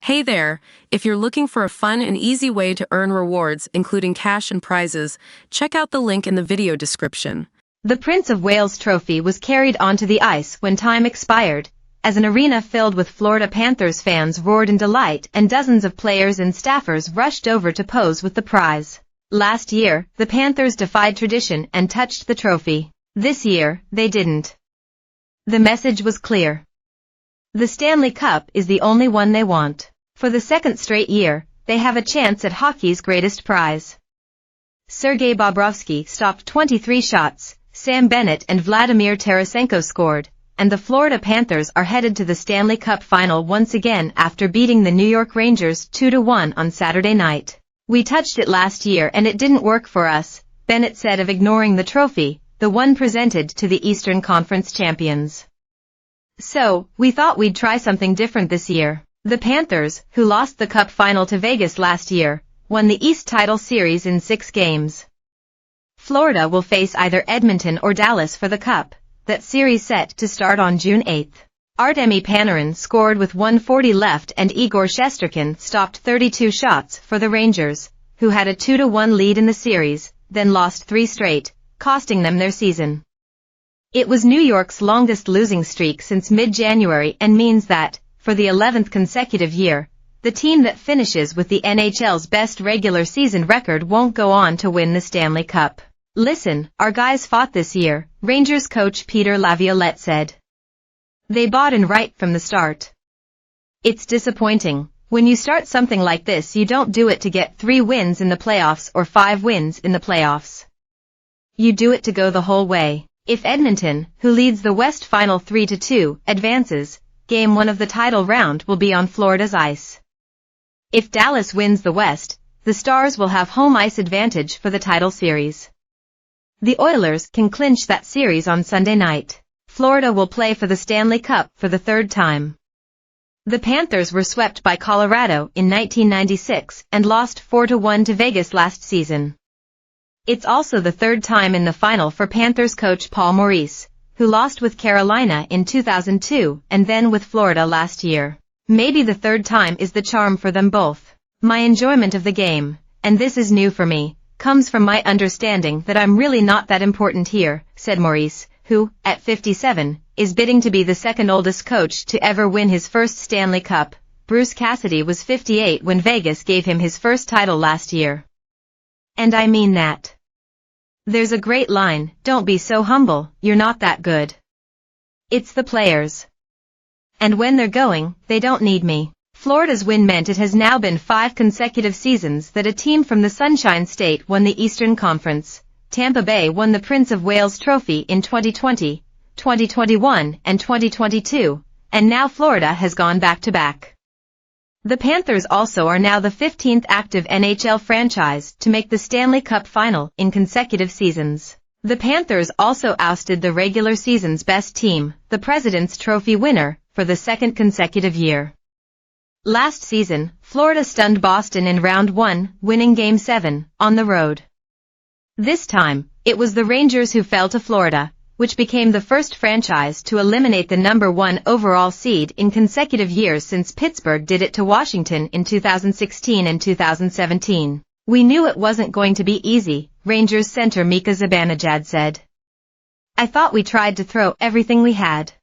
Hey there! If you're looking for a fun and easy way to earn rewards, including cash and prizes, check out the link in the video description. The Prince of Wales trophy was carried onto the ice when time expired, as an arena filled with Florida Panthers fans roared in delight and dozens of players and staffers rushed over to pose with the prize. Last year, the Panthers defied tradition and touched the trophy. This year, they didn't. The message was clear. The Stanley Cup is the only one they want. For the second straight year, they have a chance at hockey's greatest prize. Sergei Bobrovsky stopped 23 shots, Sam Bennett and Vladimir Tarasenko scored, and the Florida Panthers are headed to the Stanley Cup Final once again after beating the New York Rangers 2-1 on Saturday night. "We touched it last year and it didn't work for us," Bennett said of ignoring the trophy, the one presented to the Eastern Conference champions. "So, we thought we'd try something different this year." The Panthers, who lost the Cup Final to Vegas last year, won the East Title Series in 6 games. Florida will face either Edmonton or Dallas for the Cup, that series set to start on June 8. Artemi Panarin scored with 1:40 left and Igor Shesterkin stopped 32 shots for the Rangers, who had a 2-1 lead in the series, then lost 3 straight, costing them their season. It was New York's longest losing streak since mid-January and means that, for the 11th consecutive year, the team that finishes with the NHL's best regular season record won't go on to win the Stanley Cup. "Listen, our guys fought this year," Rangers coach Peter Laviolette said. "They bought in right from the start. It's disappointing. When you start something like this, you don't do it to get 3 wins in the playoffs or 5 wins in the playoffs. You do it to go the whole way. If Edmonton, who leads the West Final 3-2, advances, Game 1 of the title round will be on Florida's ice. If Dallas wins the West, the Stars will have home ice advantage for the title series. The Oilers can clinch that series on Sunday night. Florida will play for the Stanley Cup for the 3rd time. The Panthers were swept by Colorado in 1996 and lost 4-1 to Vegas last season. It's also the 3rd time in the final for Panthers coach Paul Maurice, who lost with Carolina in 2002 and then with Florida last year. "Maybe the 3rd time is the charm for them both. My enjoyment of the game, and this is new for me, comes from my understanding that I'm really not that important here," said Maurice, who, at 57, is bidding to be the 2nd oldest coach to ever win his first Stanley Cup. Bruce Cassidy was 58 when Vegas gave him his first title last year. "And I mean that. There's a great line, 'Don't be so humble, you're not that good.' It's the players. And when they're going, they don't need me." Florida's win meant it has now been 5 consecutive seasons that a team from the Sunshine State won the Eastern Conference. Tampa Bay won the Prince of Wales trophy in 2020, 2021 and 2022, and now Florida has gone back-to-back. The Panthers also are now the 15th active NHL franchise to make the Stanley Cup Final in consecutive seasons. The Panthers also ousted the regular season's best team, the President's Trophy winner, for the 2nd consecutive year. Last season, Florida stunned Boston in Round 1, winning Game 7, on the road. This time, it was the Rangers who fell to Florida, which became the first franchise to eliminate the number 1 overall seed in consecutive years since Pittsburgh did it to Washington in 2016 and 2017. "We knew it wasn't going to be easy," Rangers center Mika Zibanejad said. "I thought we tried to throw everything we had.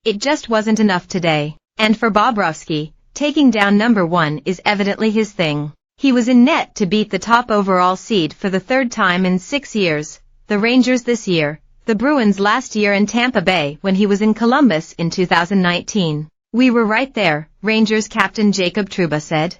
It just wasn't enough today." And for Bobrovsky, taking down number 1 is evidently his thing. He was in net to beat the top overall seed for the 3rd time in 6 years, the Rangers this year, the Bruins last year and Tampa Bay when he was in Columbus in 2019. "We were right there," Rangers captain Jacob Trouba said.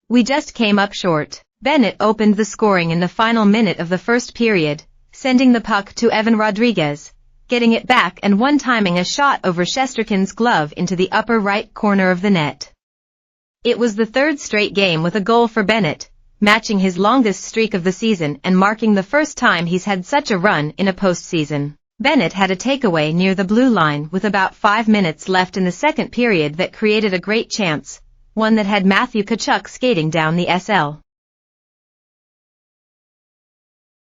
"We just came up short." Bennett opened the scoring in the final minute of the first period, sending the puck to Evan Rodriguez, getting it back and one-timing a shot over Shesterkin's glove into the upper right corner of the net. It was the 3rd straight game with a goal for Bennett, matching his longest streak of the season and marking the first time he's had such a run in a postseason. Bennett had a takeaway near the blue line with about 5 minutes left in the second period that created a great chance, one that had Matthew Tkachuk skating down the SL.